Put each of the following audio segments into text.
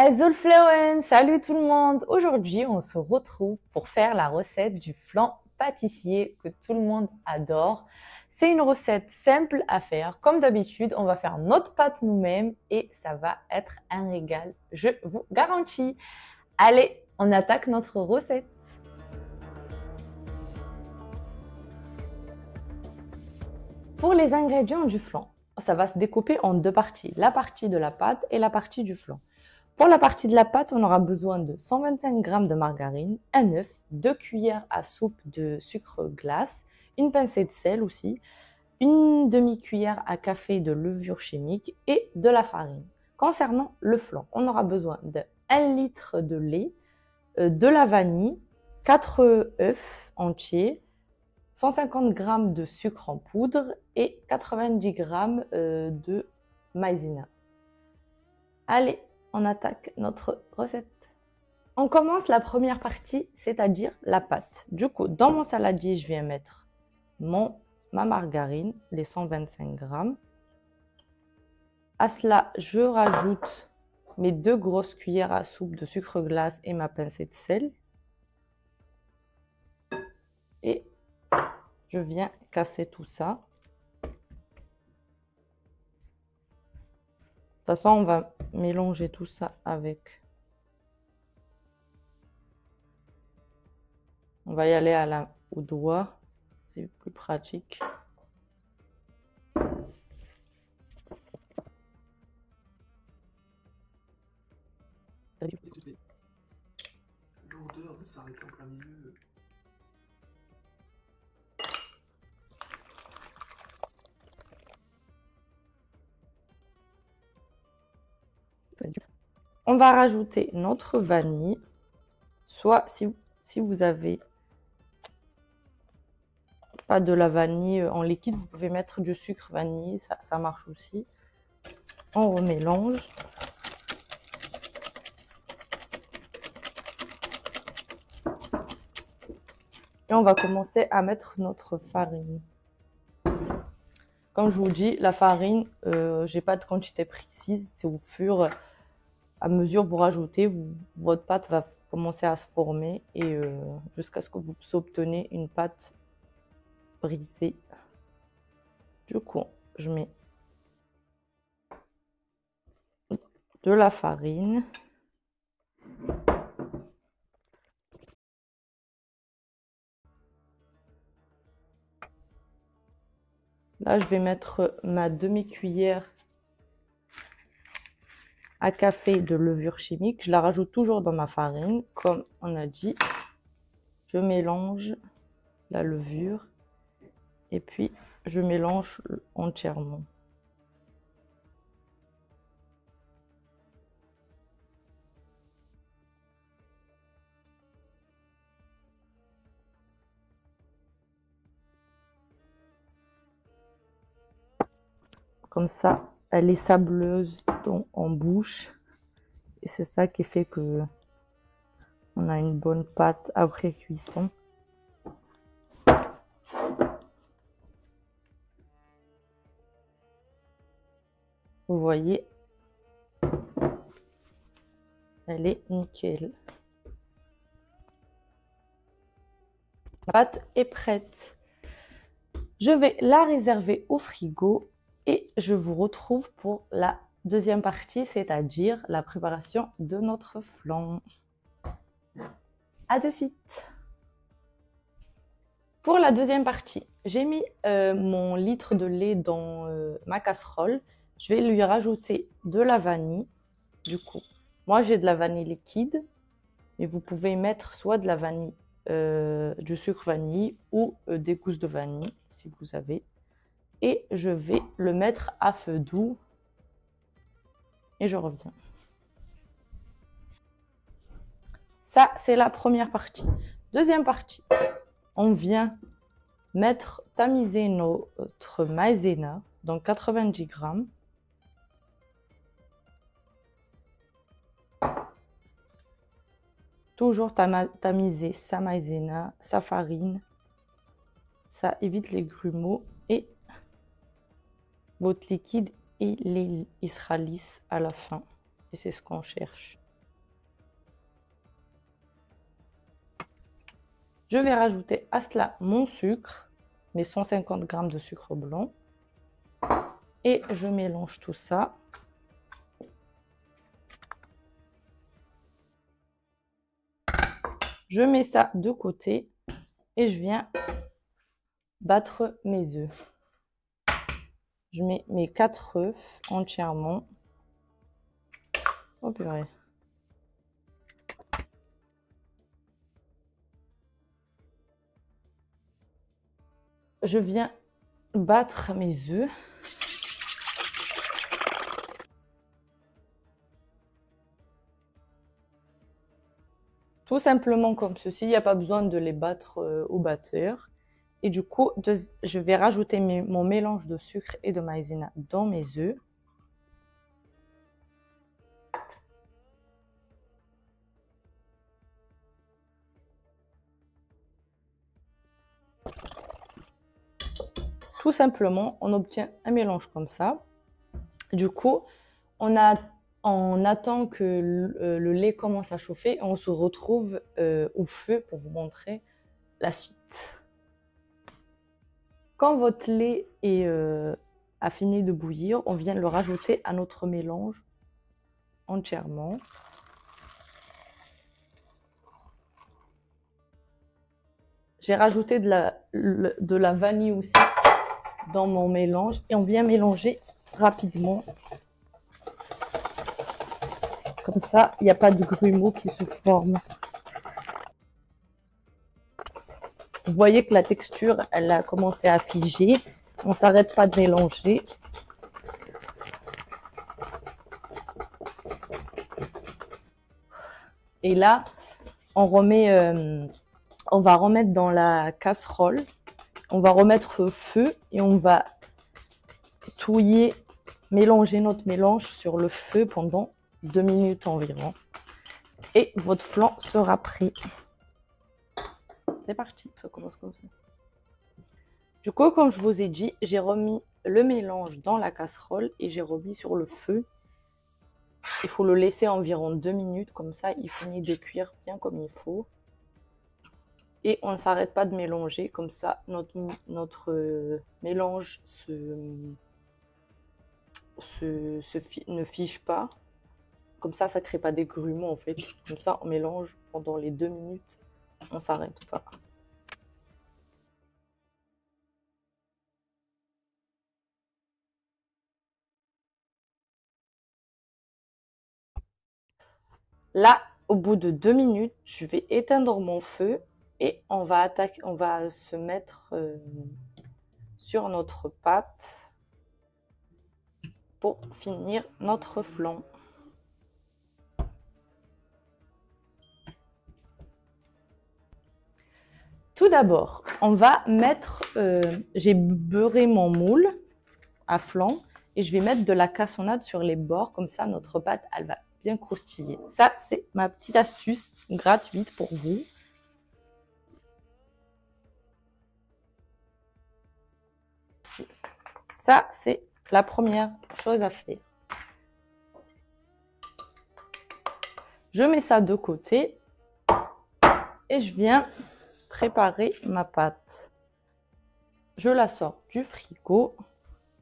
Azulflowen, salut tout le monde! Aujourd'hui, on se retrouve pour faire la recette du flan pâtissier que tout le monde adore. C'est une recette simple à faire. Comme d'habitude, on va faire notre pâte nous-mêmes et ça va être un régal, je vous garantis. Allez, on attaque notre recette. Pour les ingrédients du flan, ça va se découper en deux parties, la partie de la pâte et la partie du flan. Pour la partie de la pâte, on aura besoin de 125 g de margarine, un œuf, 2 cuillères à soupe de sucre glace, une pincée de sel aussi, une demi-cuillère à café de levure chimique et de la farine. Concernant le flan, on aura besoin de 1 litre de lait, de la vanille, 4 œufs entiers, 150 g de sucre en poudre et 90 g de maïzena. Allez, on attaque notre recette. On commence la première partie, c'est-à-dire la pâte. Du coup, dans mon saladier, je viens mettre ma margarine, les 125 g. À cela, je rajoute mes 2 grosses cuillères à soupe de sucre glace et ma pincée de sel. Et je viens casser tout ça. De toute façon, on va mélanger tout ça avec. On va y aller au doigt, c'est plus pratique. L'odeur de ça avec en plein milieu. On va rajouter notre vanille, soit si vous avez pas de la vanille en liquide, vous pouvez mettre du sucre vanille, ça marche aussi. On remélange. Et on va commencer à mettre notre farine. Comme je vous dis, la farine, j'ai pas de quantité précise, c'est au fur et à mesure vous rajoutez, votre pâte va commencer à se former et jusqu'à ce que vous obtenez une pâte brisée. Du coup, je mets de la farine. Là, je vais mettre ma demi-cuillère à café de levure chimique. Je la rajoute toujours dans ma farine, comme on a dit. Je mélange la levure et puis je mélange entièrement. Comme ça, elle est sableuse en bouche. Et c'est ça qui fait que on a une bonne pâte après cuisson. Vous voyez, elle est nickel. La pâte est prête. Je vais la réserver au frigo et je vous retrouve pour la deuxième partie, c'est-à-dire la préparation de notre flan. À de suite. Pour la deuxième partie, j'ai mis mon litre de lait dans ma casserole. Je vais lui rajouter de la vanille. Du coup, moi j'ai de la vanille liquide, mais vous pouvez mettre soit de la vanille, du sucre vanille ou des gousses de vanille si vous avez. Et je vais le mettre à feu doux et je reviens. Ça, c'est la première partie. Deuxième partie, on vient tamiser notre maïzena, donc 90 g. Toujours tamiser sa maïzena, sa farine. Ça évite les grumeaux et votre liquide il sera lisse à la fin. Et c'est ce qu'on cherche. Je vais rajouter à cela mon sucre, mes 150 g de sucre blanc. Et je mélange tout ça. Je mets ça de côté et je viens battre mes œufs. Je mets mes 4 œufs entièrement. Oh purée. Je viens battre mes œufs. Tout simplement comme ceci, il n'y a pas besoin de les battre au batteur. Et du coup, je vais rajouter mon mélange de sucre et de maïzena dans mes œufs. Tout simplement, on obtient un mélange comme ça. Du coup, on attend que le lait commence à chauffer et on se retrouve au feu pour vous montrer la suite. Quand votre lait a fini de bouillir, on vient le rajouter à notre mélange entièrement. J'ai rajouté de la vanille aussi dans mon mélange et on vient mélanger rapidement. Comme ça, il n'y a pas de grumeaux qui se forment. Vous voyez que la texture, elle a commencé à figer. On ne s'arrête pas de mélanger. Et là, on va remettre dans la casserole. On va remettre feu et on va touiller, mélanger notre mélange sur le feu pendant 2 minutes environ. Et votre flan sera prêt. C'est parti, ça commence comme ça. Du coup, comme je vous ai dit, j'ai remis le mélange dans la casserole et j'ai remis sur le feu. Il faut le laisser environ 2 minutes, comme ça il finit de cuire bien comme il faut. Et on ne s'arrête pas de mélanger, comme ça notre mélange ne fige pas. Comme ça ne crée pas des grumeaux en fait. Comme ça, on mélange pendant les 2 minutes, on ne s'arrête pas. Là, au bout de 2 minutes, je vais éteindre mon feu et on va se mettre sur notre pâte pour finir notre flan. Tout d'abord, on va mettre, j'ai beurré mon moule à flan et je vais mettre de la cassonade sur les bords, comme ça notre pâte, elle va bien croustiller. Ça, c'est ma petite astuce gratuite pour vous. Ça, c'est la première chose à faire. Je mets ça de côté et je viens préparer ma pâte. Je la sors du frigo,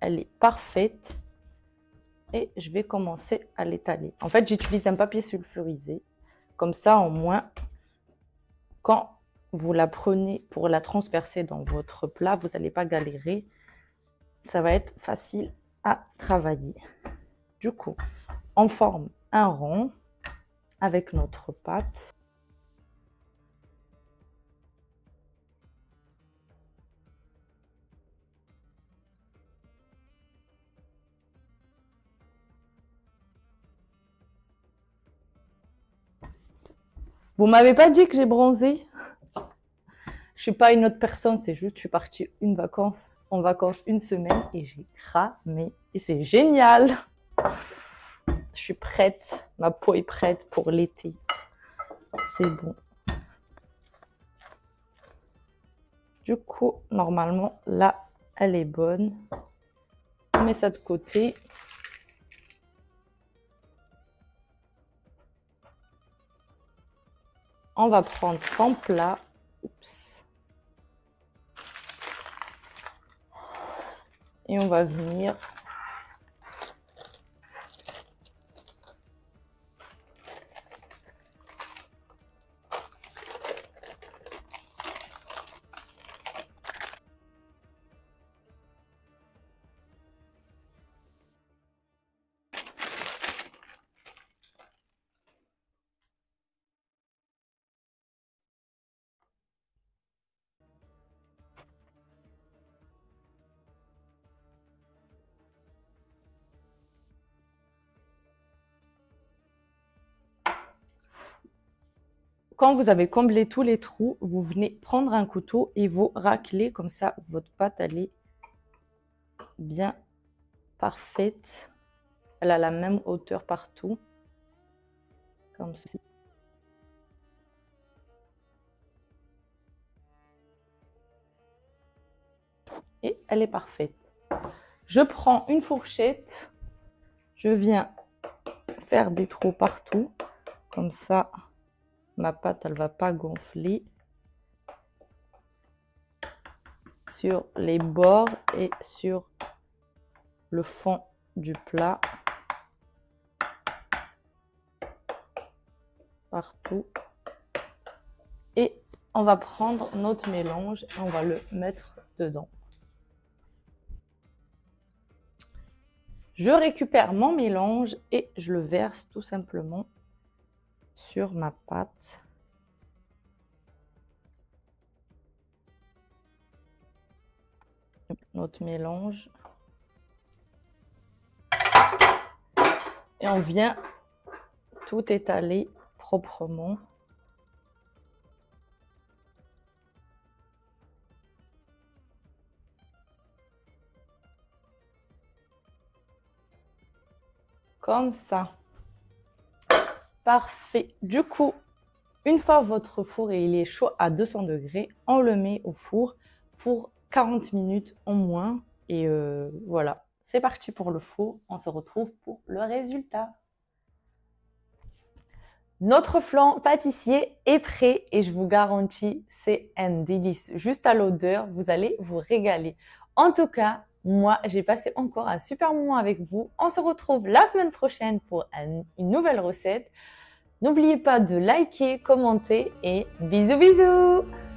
elle est parfaite et je vais commencer à l'étaler. En fait, j'utilise un papier sulfurisé, comme ça au moins, quand vous la prenez pour la transpercer dans votre plat, vous n'allez pas galérer, ça va être facile à travailler. Du coup, on forme un rond avec notre pâte. Vous m'avez pas dit que j'ai bronzé? Je suis pas une autre personne, c'est juste je suis partie en vacances une semaine et j'ai cramé. Et c'est génial! Je suis prête, ma peau est prête pour l'été. C'est bon. Du coup, normalement, là, elle est bonne. On met ça de côté. On va prendre son plat Oups. Et on va venir quand vous avez comblé tous les trous, vous venez prendre un couteau et vous raclez comme ça, votre pâte elle est bien parfaite. Elle a la même hauteur partout, comme ceci. Et elle est parfaite. Je prends une fourchette, je viens faire des trous partout, comme ça ma pâte elle va pas gonfler sur les bords et sur le fond du plat, partout. Et on va prendre notre mélange et on va le mettre dedans. Je récupère mon mélange et je le verse tout simplement sur ma pâte. Notre mélange. Et on vient tout étaler proprement. Comme ça. Parfait. Du coup, une fois votre four il est chaud à 200 degrés, on le met au four pour 40 minutes au moins. Et voilà, c'est parti pour le four. On se retrouve pour le résultat. Notre flan pâtissier est prêt et je vous garantis, c'est un délice. Juste à l'odeur, vous allez vous régaler. En tout cas, moi, j'ai passé encore un super moment avec vous. On se retrouve la semaine prochaine pour une nouvelle recette. N'oubliez pas de liker, commenter et bisous bisous!